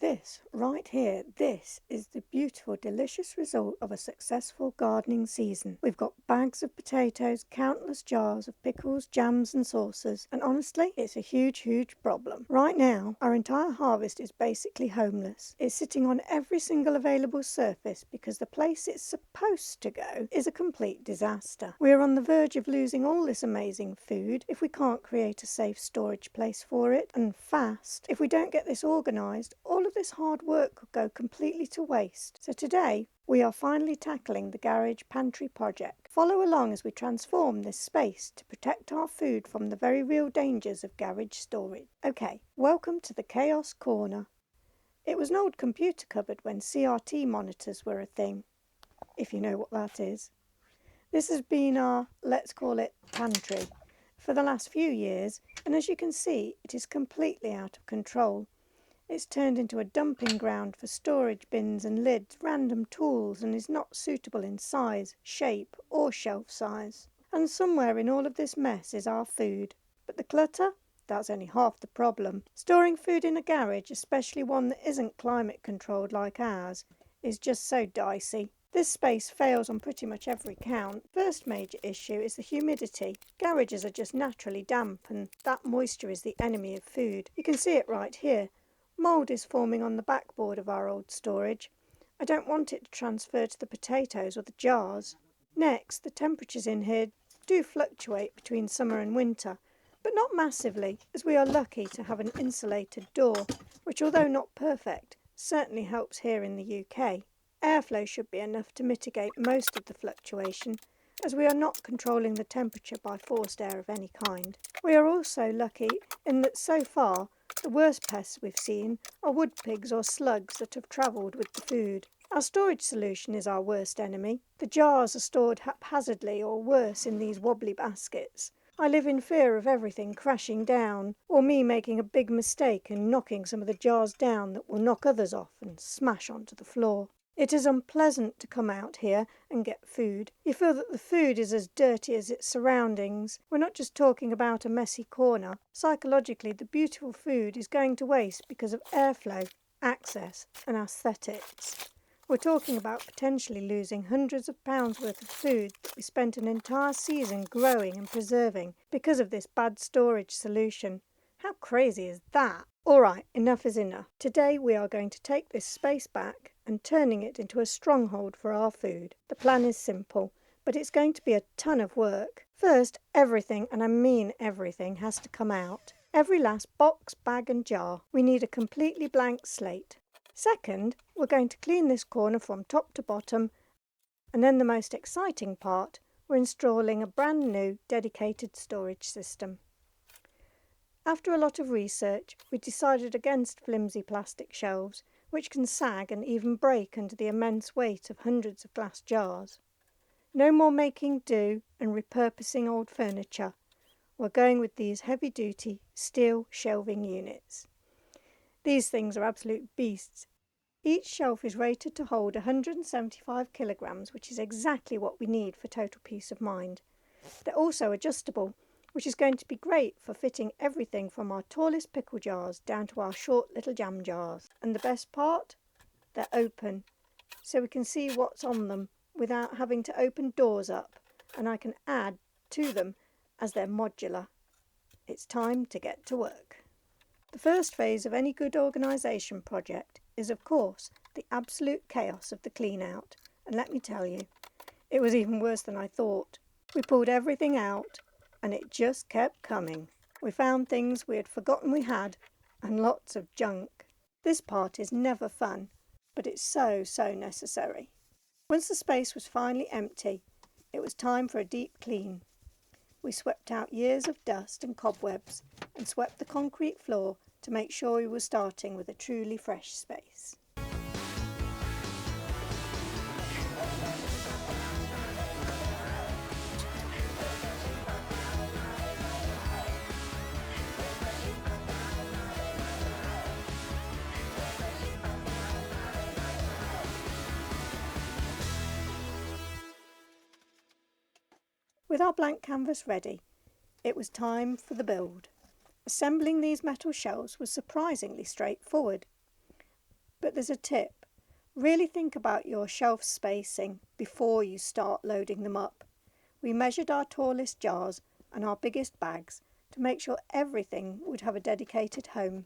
This, right here, this is the beautiful, delicious result of a successful gardening season. We've got bags of potatoes, countless jars of pickles, jams and sauces, and honestly, it's a huge, huge problem. Right now, our entire harvest is basically homeless. It's sitting on every single available surface because the place it's supposed to go is a complete disaster. We're on the verge of losing all this amazing food if we can't create a safe storage place for it, and fast. If we don't get this organised, all of this hard work could go completely to waste. So today, we are finally tackling the garage pantry project. Follow along as we transform this space to protect our food from the very real dangers of garage storage. Okay, welcome to the Chaos Corner. It was an old computer cupboard when CRT monitors were a thing, if you know what that is. This has been our, let's call it, pantry for the last few years, and as you can see, it is completely out of control. It's turned into a dumping ground for storage bins and lids, random tools, and is not suitable in size, shape, or shelf size. And somewhere in all of this mess is our food. But the clutter? That's only half the problem. Storing food in a garage, especially one that isn't climate controlled like ours, is just so dicey. This space fails on pretty much every count. First major issue is the humidity. Garages are just naturally damp, and that moisture is the enemy of food. You can see it right here. Mould is forming on the backboard of our old storage. I don't want it to transfer to the potatoes or the jars. Next, the temperatures in here do fluctuate between summer and winter, but not massively, as we are lucky to have an insulated door, which, although not perfect, certainly helps here in the UK. Airflow should be enough to mitigate most of the fluctuation, as we are not controlling the temperature by forced air of any kind. We are also lucky in that so far, the worst pests we've seen are wood pigs or slugs that have travelled with the food. Our storage solution is our worst enemy. The jars are stored haphazardly or worse in these wobbly baskets. I live in fear of everything crashing down, or me making a big mistake and knocking some of the jars down that will knock others off and smash onto the floor. It is unpleasant to come out here and get food. You feel that the food is as dirty as its surroundings. We're not just talking about a messy corner. Psychologically, the beautiful food is going to waste because of airflow, access, and aesthetics. We're talking about potentially losing hundreds of pounds worth of food that we spent an entire season growing and preserving because of this bad storage solution. How crazy is that? All right, enough is enough. Today we are going to take this space back and turning it into a stronghold for our food. The plan is simple, but it's going to be a ton of work. First, everything, and I mean everything, has to come out. Every last box, bag and jar. We need a completely blank slate. Second, we're going to clean this corner from top to bottom, and then the most exciting part, we're installing a brand new dedicated storage system. After a lot of research, we decided against flimsy plastic shelves, which can sag and even break under the immense weight of hundreds of glass jars. No more making do and repurposing old furniture. We're going with these heavy-duty steel shelving units. These things are absolute beasts. Each shelf is rated to hold 175 kilograms, which is exactly what we need for total peace of mind. They're also adjustable, which is going to be great for fitting everything from our tallest pickle jars down to our short little jam jars. And the best part? They're open, so we can see what's on them without having to open doors up, and I can add to them as they're modular. It's time to get to work. The first phase of any good organisation project is, of course, the absolute chaos of the clean-out. And let me tell you, it was even worse than I thought. We pulled everything out, and it just kept coming. We found things we had forgotten we had, and lots of junk. This part is never fun, but it's so necessary. Once the space was finally empty, it was time for a deep clean. We swept out years of dust and cobwebs and swept the concrete floor to make sure we were starting with a truly fresh space. With our blank canvas ready, it was time for the build. Assembling these metal shelves was surprisingly straightforward. there's a tip. Really think about your shelf spacing before you start loading them up. We measured our tallest jars and our biggest bags to make sure everything would have a dedicated home.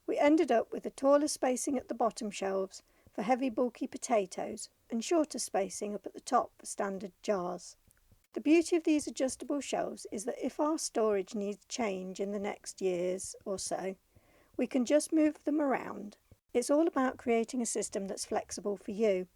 We ended up with the taller spacing at the bottom shelves for heavy bulky potatoes and shorter spacing up at the top for standard jars. The beauty of these adjustable shelves is that if our storage needs change in the next years or so, we can just move them around. It's all about creating a system that's flexible for you.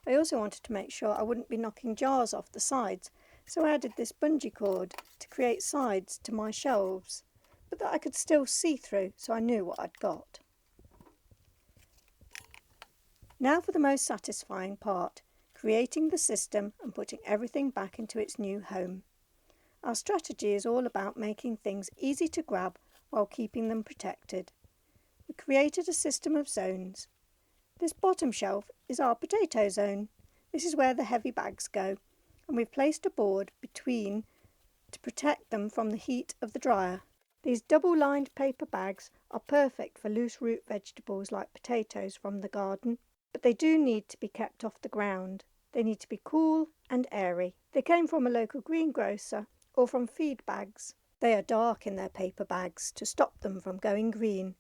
I also wanted to make sure I wouldn't be knocking jars off the sides, so I added this bungee cord to create sides to my shelves, but that I could still see through so I knew what I'd got. Now for the most satisfying part, creating the system and putting everything back into its new home. Our strategy is all about making things easy to grab while keeping them protected. We created a system of zones. This bottom shelf is our potato zone. This is where the heavy bags go, and we've placed a board between to protect them from the heat of the dryer. These double-lined paper bags are perfect for loose root vegetables like potatoes from the garden, but they do need to be kept off the ground. They need to be cool and airy. They came from a local greengrocer or from feed bags. They are dark in their paper bags to stop them from going green,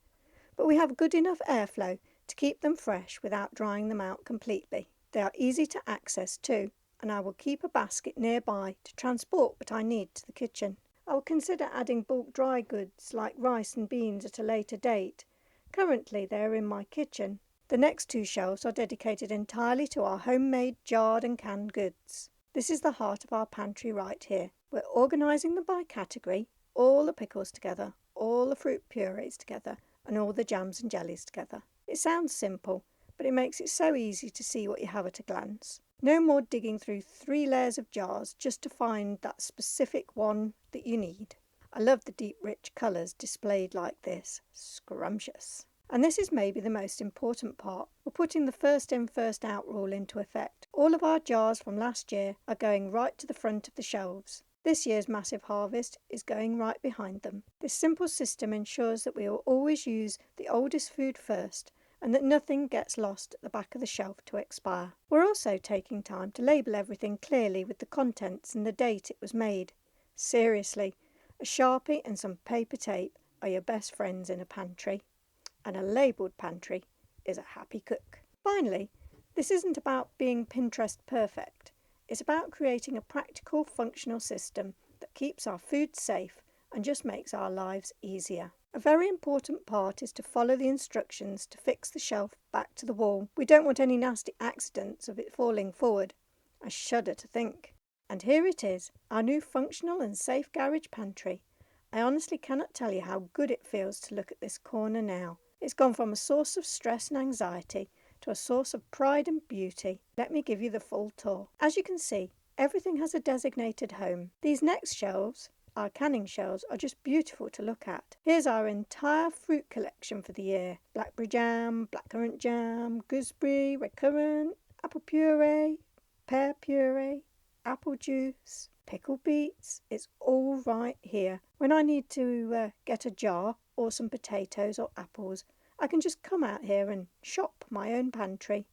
but we have good enough airflow to keep them fresh without drying them out completely. They are easy to access too, and I will keep a basket nearby to transport what I need to the kitchen. I will consider adding bulk dry goods like rice and beans at a later date. Currently they are in my kitchen. The next two shelves are dedicated entirely to our homemade jarred and canned goods. This is the heart of our pantry right here. We're organising them by category, all the pickles together, all the fruit purees together, and all the jams and jellies together. It sounds simple, but it makes it so easy to see what you have at a glance. No more digging through 3 layers of jars just to find that specific one that you need. I love the deep rich colours displayed like this. Scrumptious. And this is maybe the most important part. We're putting the first in first out rule into effect. All of our jars from last year are going right to the front of the shelves. This year's massive harvest is going right behind them. This simple system ensures that we will always use the oldest food first and that nothing gets lost at the back of the shelf to expire. We're also taking time to label everything clearly with the contents and the date it was made. Seriously, a Sharpie and some paper tape are your best friends in a pantry, and a labelled pantry is a happy cook. Finally, this isn't about being Pinterest perfect. It's about creating a practical, functional system that keeps our food safe and just makes our lives easier. A very important part is to follow the instructions to fix the shelf back to the wall. We don't want any nasty accidents of it falling forward. I shudder to think. And here it is, our new functional and safe garage pantry. I honestly cannot tell you how good it feels to look at this corner now. It's gone from a source of stress and anxiety to a source of pride and beauty. Let me give you the full tour. As you can see, everything has a designated home. These next shelves, our canning shelves, are just beautiful to look at. Here's our entire fruit collection for the year. Blackberry jam, blackcurrant jam, gooseberry, red currant, apple puree, pear puree, apple juice, pickled beets. It's all right here. When I need to get a jar or some potatoes or apples, I can just come out here and shop my own pantry.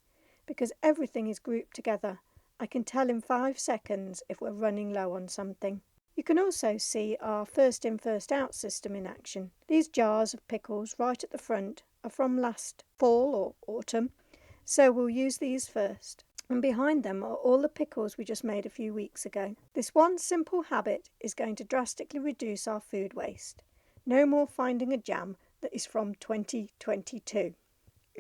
Because everything is grouped together, I can tell in 5 seconds if we're running low on something. You can also see our first in first out system in action. These jars of pickles right at the front are from last fall or autumn, So we'll use these first. And behind them are all the pickles we just made a few weeks ago. This one simple habit is going to drastically reduce our food waste. No more finding a jam that is from 2022.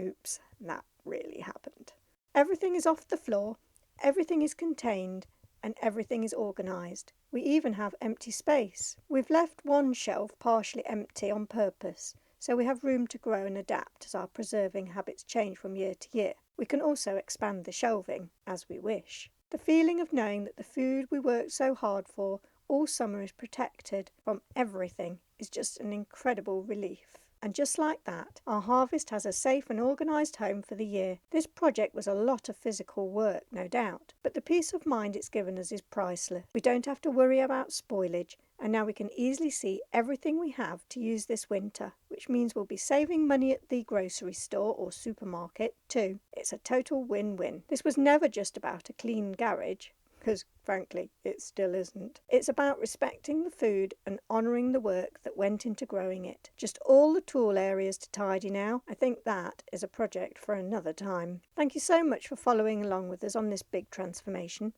Oops, that really happened. Everything is off the floor, everything is contained, and everything is organised. We even have empty space. We've left one shelf partially empty on purpose, so we have room to grow and adapt as our preserving habits change from year to year. We can also expand the shelving as we wish. The feeling of knowing that the food we worked so hard for all summer is protected from everything is just an incredible relief. And just like that, our harvest has a safe and organised home for the year. This project was a lot of physical work, no doubt, but the peace of mind it's given us is priceless. We don't have to worry about spoilage, and now we can easily see everything we have to use this winter, which means we'll be saving money at the grocery store or supermarket too. It's a total win-win. This was never just about a clean garage, because frankly it still isn't. It's about respecting the food and honouring the work that went into growing it. Just all the tool areas to tidy now. I think that is a project for another time. Thank you so much for following along with us on this big transformation.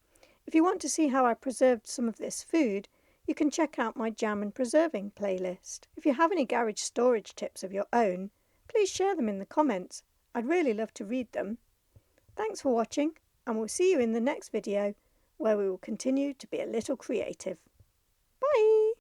If you want to see how I preserved some of this food, you can check out my jam and preserving playlist. If you have any garage storage tips of your own, please share them in the comments. I'd really love to read them. Thanks for watching, and we'll see you in the next video, where we will continue to be a little creative.